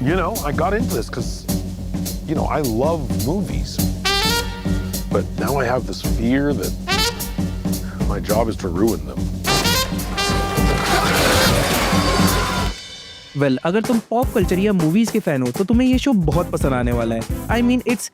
I got into this because, I love movies. But now I have this fear that my job is to ruin them. Well, अगर तुम pop culture या movies के fan हो तो तुम्हें ये show बहुत पसंद आने वाला है. I mean, it's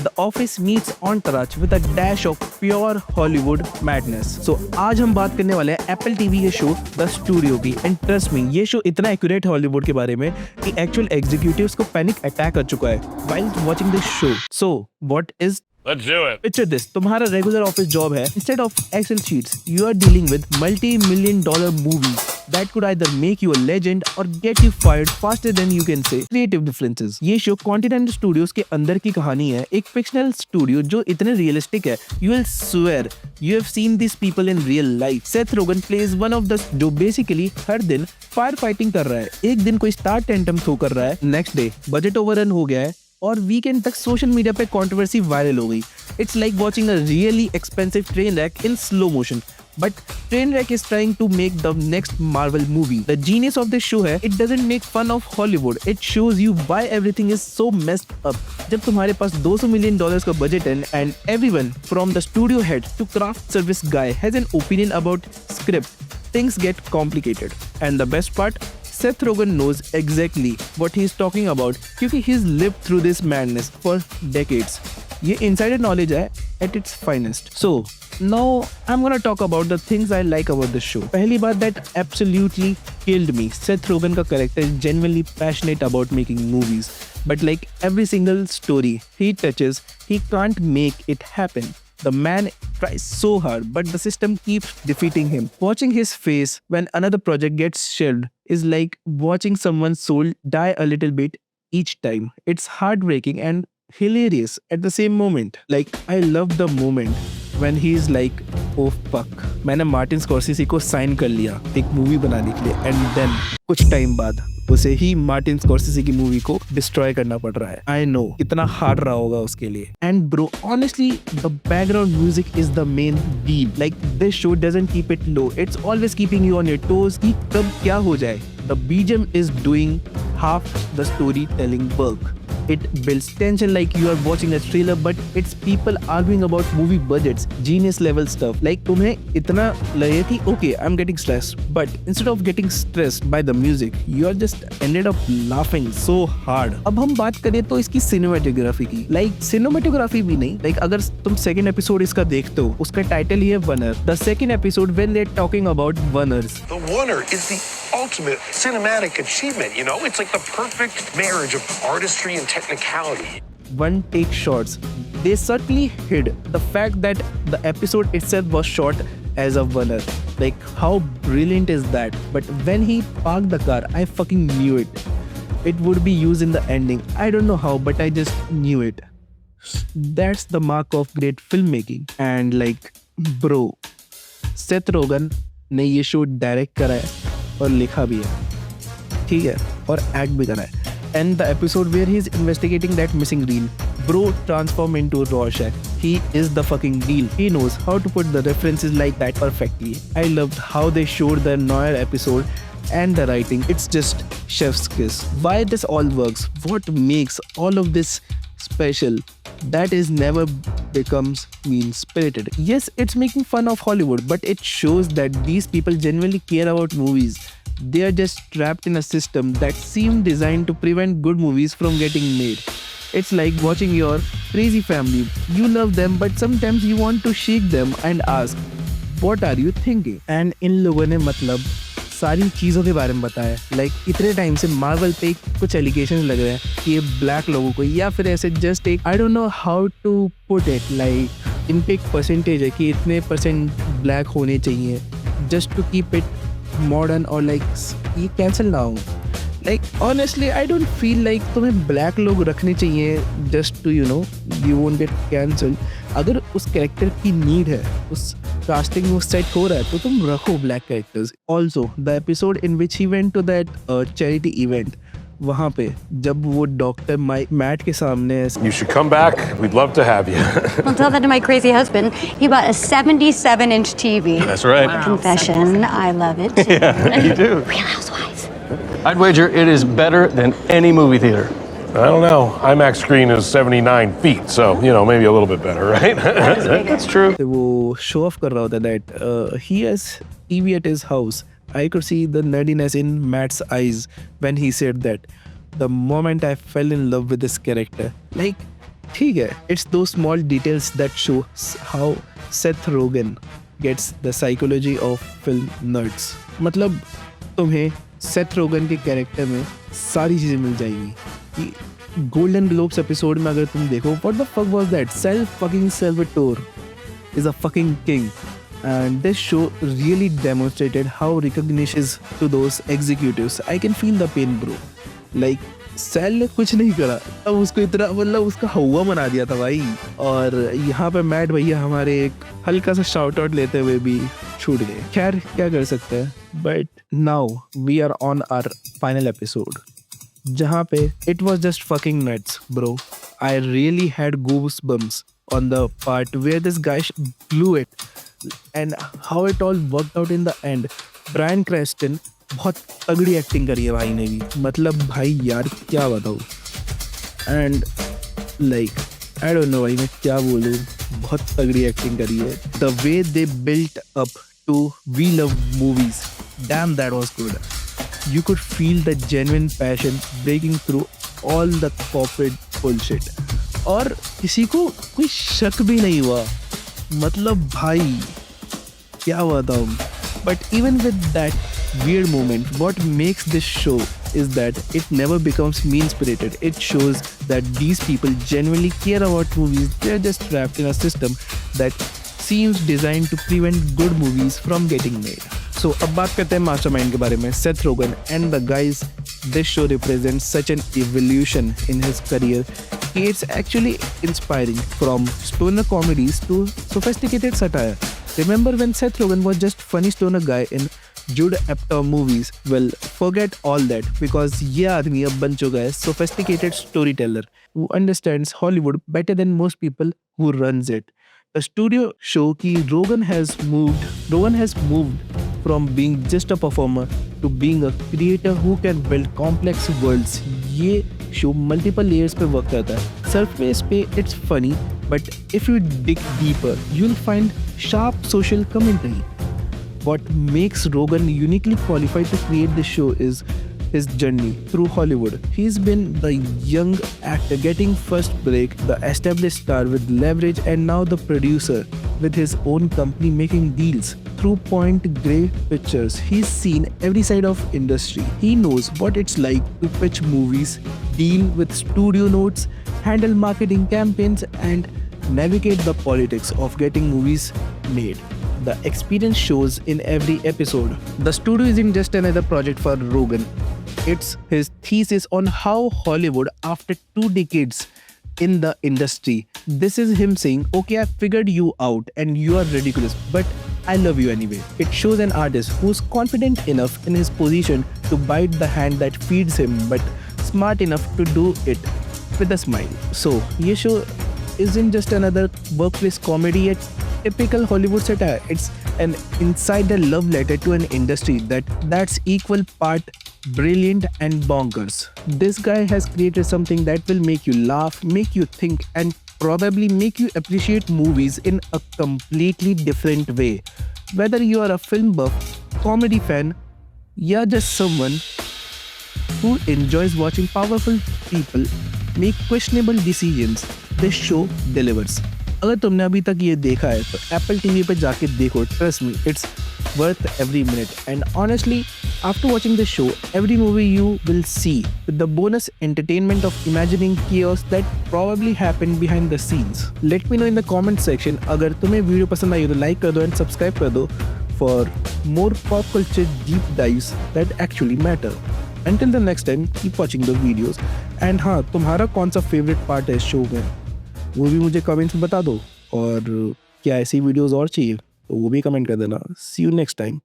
The Office meets Entourage with a dash of pure Hollywood madness. So आज हम बात करने वाले हैं Apple TV के शो The Studio की. And trust me, ये शो इतना एक्यूरेट हॉलीवुड के बारे में कि एक्चुअल एग्जीक्यूटिव्स को पैनिक अटैक कर चुका है while watching this show. So what is Let's do it. Picture this, तुम्हारा रेगुलर ऑफिस जॉब है. Instead of Excel sheets, you are dealing with multi-million-dollar movies that could either make you a legend or get you fired faster than you can say. Creative differences. ये show Continental Studios के अंदर की कहानी है. एक fictional studio जो इतने realistic है. You will swear you have seen these people in real life. Seth Rogen plays one of the जो basically हर दिन फायर फाइटिंग कर रहा है. एक दिन कोई स्टार टेंटम थ्रो कर रहा है. नेक्स्ट डे बजट ओवररन हो गया है और वीकेंड तक सोशल मीडिया पे कंट्रोवर्सी वायरल हो गई. It's like watching a really expensive train rack in slow motion. But Trainwreck is trying to make the next Marvel movie. The genius of this show है, it doesn't make fun of Hollywood. It shows you why everything is so messed up. जब तुम्हारे पास $200 million का budget है and everyone from the studio head to craft service guy has an opinion about script, things get complicated. And the best part, Seth Rogen knows exactly what he's talking about क्योंकि he's lived through this madness for decades. ये insider knowledge है at its finest. So now I'm gonna talk about the things I like about this show. पहली बात that absolutely killed me. Seth Rogen का character is genuinely passionate about making movies, but like every single story he touches, he can't make it happen. The man tries so hard, but the system keeps defeating him. Watching his face when another project gets shelved is like watching someone's soul die a little bit each time. It's heartbreaking and hilarious at the same moment. Like, I love the moment when he's like, oh fuck, मैंने Martin Scorsese को sign कर लिया एक movie बनाने के लिए, and then कुछ time बाद उसे ही मार्टिन स्कॉर्सेसी की मूवी को डिस्ट्रॉय करना पड़ रहा है. आई नो कितना हार्ड रहा होगा उसके लिए. And bro, honestly the background music is the main deal. Like this show doesn't keep it low, it's always keeping you on your toes कि कब क्या हो जाए. The BGM is doing half the storytelling work. It builds tension like you are watching a thriller, but it's people arguing about movie budgets, genius level stuff. Like तुम्हें इतना लगे कि okay, I'm getting stressed, but instead of getting stressed by the music, you are just ended up laughing so hard. अब हम बात करें तो इसकी cinematography की. Like cinematography भी नहीं. Like अगर तुम second episode इसका देखते हो, उसका टाइटल ही है Warner. The second episode when they're talking about Warners. The Warner is the ultimate cinematic achievement, It's like the perfect marriage of artistry and technicality. One take shots. They subtly hid the fact that the episode itself was shot as a Warner. Like, how brilliant is that? But when he parked the car, I fucking knew it. It would be used in the ending. I don't know how, but I just knew it. That's the mark of great filmmaking. And like, bro, Seth Rogen ने ये show direct करा है और लिखा भी है, ठीक है, और एक्ट भी करा है. And the episode where he's investigating that missing reel, bro transform into Rorschach. He is the fucking deal. He knows how to put the references like that perfectly. I loved how they showed the Noir episode and the writing. It's just chef's kiss. Why this all works, what makes all of this special, that is never becomes mean-spirited. Yes, it's making fun of Hollywood, but it shows that these people genuinely care about movies. They are just trapped in a system that seemed designed to prevent good movies from getting made. It's like watching your crazy family. You love them, but sometimes you want to shake them and ask, what are you thinking? And इन लोगों ने मतलब सारी चीज़ों के बारे में बताया. Like इतने टाइम से मार्वल पे कुछ एलिगेशन लग रहे हैं कि ये ब्लैक लोगों को, या फिर ऐसे जस्ट एक I don't know how to put it, like इन पे एक परसेंटेज है कि इतने % ब्लैक होने चाहिए just to keep it modern, और लाइक ये कैंसिल ना हो. Like honestly I don't feel like तुम्हें ब्लैक लोग रखने चाहिए just to you won't get cancel. अगर उस कैरेक्टर की नीड है, उस कास्टिंग में सेट हो रहा है, तो तुम रखो black characters. Also the episode in which he went to that charity event, वहाँ पे जब वो डॉक्टर मैट के सामने You should come back. We'd love to have you. Well, tell that to my crazy husband. He bought a 77-inch TV. That's right. Confession, I love it too. Yeah, you do. Real Housewives. I'd wager it is better than any movie theater. I don't know. IMAX screen is 79 feet, so, maybe a little bit better, right? That's true. वो show off कर रहा होता that he has TV at his house. I could see the nerdiness in Matt's eyes when he said that. The moment I fell in love with this character. Like, ठीक है, it's those small details that show how Seth Rogen gets the psychology of film nerds. मतलब तुम्हें Seth Rogen के character में सारी चीज़ें मिल जाएंगी कि गोल्डन ग्लोब्स एपिसोड में अगर तुम देखो what the fuck was that? Fucking Salvatore is a fucking king. And this show really demonstrated how recognition is to those executives. I can feel the pain, bro. Like, सेल ने कुछ नहीं करा, अब उसको इतना उसका हवा मना दिया था भाई. और यहाँ पे मैट भैया हमारे एक हल्का सा शाउट आउट लेते हुए भी छूट गए. खैर क्या कर सकते हैं. But now we are on our final episode जहाँ पे it was just fucking nuts bro. I really had goose bumps on the part where this guy blew it and how it all worked out in the end. Bryan Cranston बहुत तगड़ी acting करी है भाई ने भी. मतलब भाई यार क्या बताऊँ. And like I don't know भाई मैं क्या बोलूँ. बहुत तगड़ी एक्टिंग करी है. The way they built up to we love movies. Damn that was good. You could feel the genuine passion breaking through all the corporate bullshit. और किसी को कोई शक भी नहीं हुआ. मतलब भाई क्या बताऊँ. But even with that weird moment, what makes this show is that it never becomes mean-spirited. It shows that these people genuinely care about movies. They're just trapped in a system that seems designed to prevent good movies from getting made. So अब बात करते हैं mastermind के बारे में. Seth Rogen and the guys this show represents such an evolution in his career. It's actually inspiring from stoner comedies to sophisticated satire. Remember when Seth Rogen was just funny stoner guy in Judd Apatow movies? Well, forget all that because ये आदमी अब बन चुका है sophisticated storyteller who understands Hollywood better than most people who runs it. The studio show कि Rogen has moved from being just a performer to being a creator who can build complex worlds. ये show multiple layers पे work करता है. Surface पे it's funny, but if you dig deeper, you'll find sharp social commentary. What makes Rogen uniquely qualified to create this show is his journey through Hollywood. He's been the young actor getting first break, the established star with leverage, and now the producer with his own company making deals. Through Point Grey Pictures, he's seen every side of industry. He knows what it's like to pitch movies, deal with studio notes, handle marketing campaigns, and navigate the politics of getting movies made. The experience shows in every episode. The studio isn't just another project for Rogen. It's his thesis on how Hollywood, after 2 decades in the industry, this is him saying, okay, I figured you out and you are ridiculous, but I love you anyway. It shows an artist who's confident enough in his position to bite the hand that feeds him, but smart enough to do it with a smile. So, this show isn't just another workplace comedy yet typical Hollywood satire. It's an insider love letter to an industry that's equal part brilliant and bonkers. This guy has created something that will make you laugh, make you think, and probably make you appreciate movies in a completely different way. Whether you are a film buff, comedy fan, or just someone who enjoys watching powerful people make questionable decisions, this show delivers. अगर तुमने अभी तक ये देखा है तो Apple TV पे जाके देखो. Trust me, it's worth every minute. And honestly, after watching this show, every movie you will see with the bonus entertainment of imagining chaos that probably happened behind the scenes. Let me know in the comment section. अगर तुम्हें video पसंद आई तो like कर दो and subscribe कर दो for more pop culture deep dives that actually matter. Until the next time, keep watching the videos. And हाँ, तुम्हारा कौन सा favorite part है इस शो में वो भी मुझे कमेंट्स में बता दो. और क्या ऐसी वीडियोस और चाहिए तो वो भी कमेंट कर देना. See you next time.